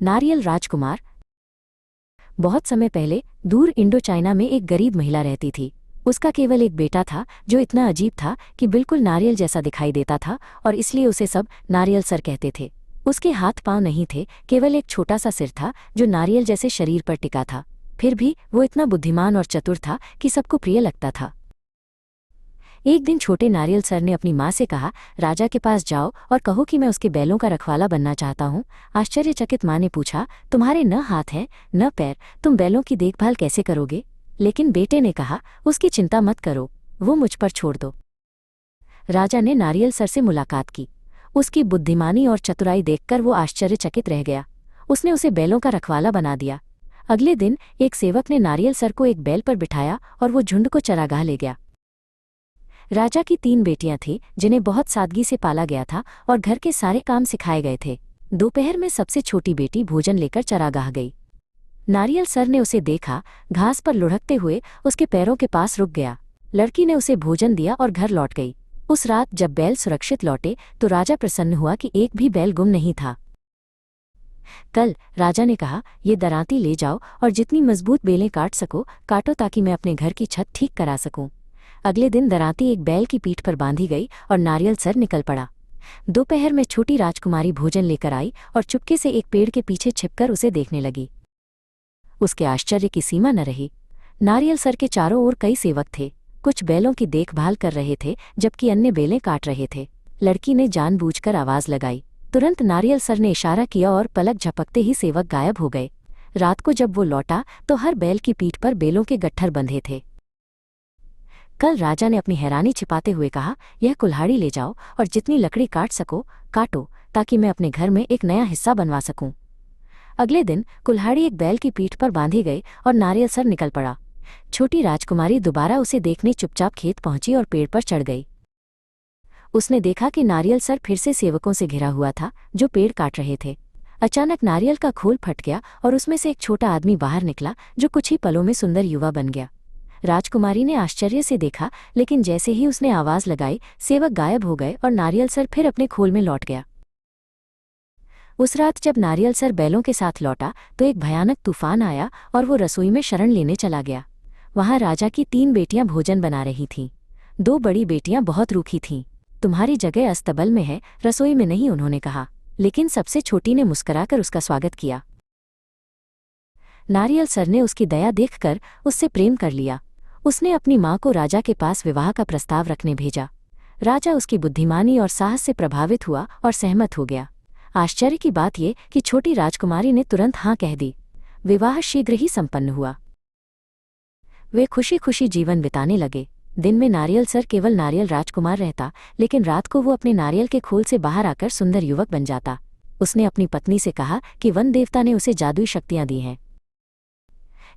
नारियल राजकुमार। बहुत समय पहले दूर इंडो चाइना में एक गरीब महिला रहती थी। उसका केवल एक बेटा था जो इतना अजीब था कि बिल्कुल नारियल जैसा दिखाई देता था और इसलिए उसे सब नारियल सर कहते थे। उसके हाथ पांव नहीं थे, केवल एक छोटा सा सिर था जो नारियल जैसे शरीर पर टिका था। फिर भी वो इतना बुद्धिमान और चतुर था कि सबको प्रिय लगता था। एक दिन छोटे नारियल सर ने अपनी माँ से कहा, राजा के पास जाओ और कहो कि मैं उसके बैलों का रखवाला बनना चाहता हूँ। आश्चर्यचकित माँ ने पूछा, तुम्हारे न हाथ हैं न पैर, तुम बैलों की देखभाल कैसे करोगे? लेकिन बेटे ने कहा, उसकी चिंता मत करो, वो मुझ पर छोड़ दो। राजा ने नारियल सर से मुलाकात की। उसकी बुद्धिमानी और चतुराई देखकर वो आश्चर्यचकित रह गया। उसने उसे बैलों का रखवाला बना दिया। अगले दिन एक सेवक ने नारियल सर को एक बैल पर बिठाया और वो झुंड को चरागाह ले गया। राजा की 3 बेटियां थीं जिन्हें बहुत सादगी से पाला गया था और घर के सारे काम सिखाए गए थे। दोपहर में सबसे छोटी बेटी भोजन लेकर चरागाह गई। नारियल सर ने उसे देखा, घास पर लुढ़कते हुए उसके पैरों के पास रुक गया। लड़की ने उसे भोजन दिया और घर लौट गई। उस रात जब बैल सुरक्षित लौटे तो राजा प्रसन्न हुआ कि एक भी बैल गुम नहीं था। कल राजा ने कहा, ये दरांती ले जाओ और जितनी मजबूत बेलें काट सको काटो ताकि मैं अपने घर की छत ठीक करा सकूं। अगले दिन दरांती एक बैल की पीठ पर बांधी गई और नारियल सर निकल पड़ा। दोपहर में छोटी राजकुमारी भोजन लेकर आई और चुपके से एक पेड़ के पीछे छिपकर उसे देखने लगी। उसके आश्चर्य की सीमा न रही। नारियल सर के चारों ओर कई सेवक थे। कुछ बैलों की देखभाल कर रहे थे जबकि अन्य बेलें काट रहे थे। लड़की ने जानबूझकर आवाज लगाई। तुरंत नारियल सर ने इशारा किया और पलक झपकते ही सेवक गायब हो गए। रात को जब वो लौटा तो हर बैल की पीठ पर बेलों के गट्ठर बंधे थे। कल राजा ने अपनी हैरानी छिपाते हुए कहा, यह कुल्हाड़ी ले जाओ और जितनी लकड़ी काट सको काटो ताकि मैं अपने घर में एक नया हिस्सा बनवा सकूं। अगले दिन कुल्हाड़ी एक बैल की पीठ पर बांधी गई और नारियल सर निकल पड़ा। छोटी राजकुमारी दोबारा उसे देखने चुपचाप खेत पहुंची और पेड़ पर चढ़ गई। उसने देखा कि नारियल सर फिर से सेवकों से घिरा हुआ था जो पेड़ काट रहे थे। अचानक नारियल का खोल फट गया और उसमें से एक छोटा आदमी बाहर निकला जो कुछ ही पलों में सुंदर युवा बन गया। राजकुमारी ने आश्चर्य से देखा, लेकिन जैसे ही उसने आवाज लगाई सेवक गायब हो गए और नारियल सर फिर अपने खोल में लौट गया। उस रात जब नारियल सर बैलों के साथ लौटा तो एक भयानक तूफान आया और वो रसोई में शरण लेने चला गया। वहां राजा की 3 बेटियां भोजन बना रही थीं। 2 बड़ी बेटियां बहुत रूखी थीं। तुम्हारी जगह अस्तबल में है, रसोई में नहीं, उन्होंने कहा। लेकिन सबसे छोटी ने मुस्कुराकर उसका स्वागत किया। नारियल सर ने उसकी दया देखकर उससे प्रेम कर लिया। उसने अपनी माँ को राजा के पास विवाह का प्रस्ताव रखने भेजा। राजा उसकी बुद्धिमानी और साहस से प्रभावित हुआ और सहमत हो गया। आश्चर्य की बात ये कि छोटी राजकुमारी ने तुरंत हाँ कह दी। विवाह शीघ्र ही संपन्न हुआ। वे खुशी खुशी जीवन बिताने लगे। दिन में नारियल सर केवल नारियल राजकुमार रहता, लेकिन रात को वो अपने नारियल के खोल से बाहर आकर सुंदर युवक बन जाता। उसने अपनी पत्नी से कहा कि वन देवता ने उसे जादुई शक्तियां दी हैं।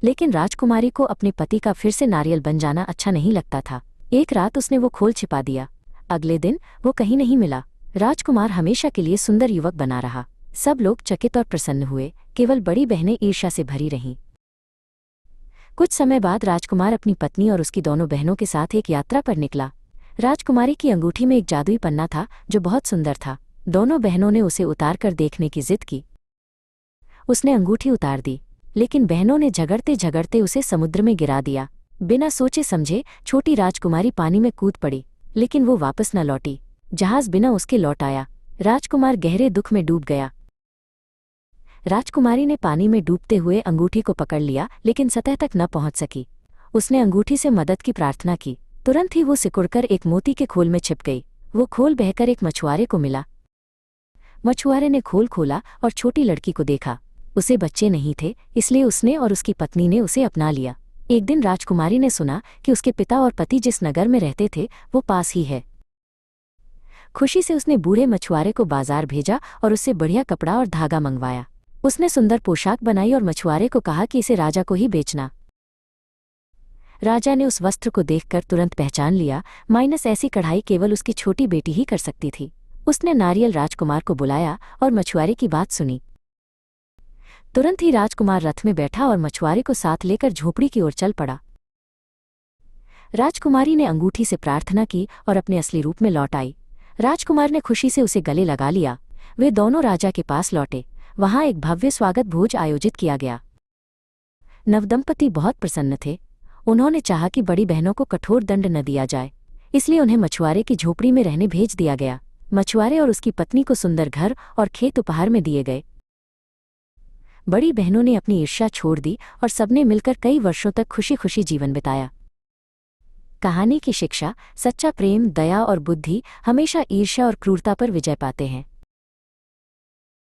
लेकिन राजकुमारी को अपने पति का फिर से नारियल बन जाना अच्छा नहीं लगता था। एक रात उसने वो खोल छिपा दिया। अगले दिन वो कहीं नहीं मिला। राजकुमार हमेशा के लिए सुंदर युवक बना रहा। सब लोग चकित और प्रसन्न हुए, केवल बड़ी बहनें ईर्ष्या से भरी रहीं। कुछ समय बाद राजकुमार अपनी पत्नी और उसकी दोनों बहनों के साथ एक यात्रा पर निकला। राजकुमारी की अंगूठी में एक जादुई पन्ना था जो बहुत सुंदर था। दोनों बहनों ने उसे उतार कर देखने की जिद की। उसने अंगूठी उतार दी, लेकिन बहनों ने झगड़ते झगड़ते उसे समुद्र में गिरा दिया। बिना सोचे समझे छोटी राजकुमारी पानी में कूद पड़ी, लेकिन वो वापस न लौटी। जहाज बिना उसके लौट आया। राजकुमार गहरे दुख में डूब गया। राजकुमारी ने पानी में डूबते हुए अंगूठी को पकड़ लिया, लेकिन सतह तक न पहुंच सकी। उसने अंगूठी से मदद की प्रार्थना की। तुरंत ही वो सिकुड़कर एक मोती के खोल में छिप गई। वो खोल बहकर एक मछुआरे को मिला। मछुआरे ने खोल खोला और छोटी लड़की को देखा। उसे बच्चे नहीं थे, इसलिए उसने और उसकी पत्नी ने उसे अपना लिया। एक दिन राजकुमारी ने सुना कि उसके पिता और पति जिस नगर में रहते थे वो पास ही है। खुशी से उसने बूढ़े मछुआरे को बाजार भेजा और उससे बढ़िया कपड़ा और धागा मंगवाया। उसने सुंदर पोशाक बनाई और मछुआरे को कहा कि इसे राजा को ही बेचना। राजा ने उस वस्त्र को देखकर तुरंत पहचान लिया, माइनस ऐसी कढ़ाई केवल उसकी छोटी बेटी ही कर सकती थी। उसने नारियल राजकुमार को बुलाया और मछुआरे की बात सुनी। तुरंत ही राजकुमार रथ में बैठा और मछुआरे को साथ लेकर झोपड़ी की ओर चल पड़ा। राजकुमारी ने अंगूठी से प्रार्थना की और अपने असली रूप में लौट आई। राजकुमार ने खुशी से उसे गले लगा लिया। वे दोनों राजा के पास लौटे। वहां एक भव्य स्वागत भोज आयोजित किया गया। नवदंपति बहुत प्रसन्न थे। उन्होंने चाहा कि बड़ी बहनों को कठोर दंड न दिया जाए, इसलिए उन्हें मछुआरे की झोपड़ी में रहने भेज दिया गया। मछुआरे और उसकी पत्नी को सुंदर घर और खेत उपहार में दिए गए। बड़ी बहनों ने अपनी ईर्ष्या छोड़ दी और सबने मिलकर कई वर्षों तक खुशी खुशी जीवन बिताया। कहानी की शिक्षा: सच्चा प्रेम, दया और बुद्धि हमेशा ईर्ष्या और क्रूरता पर विजय पाते हैं।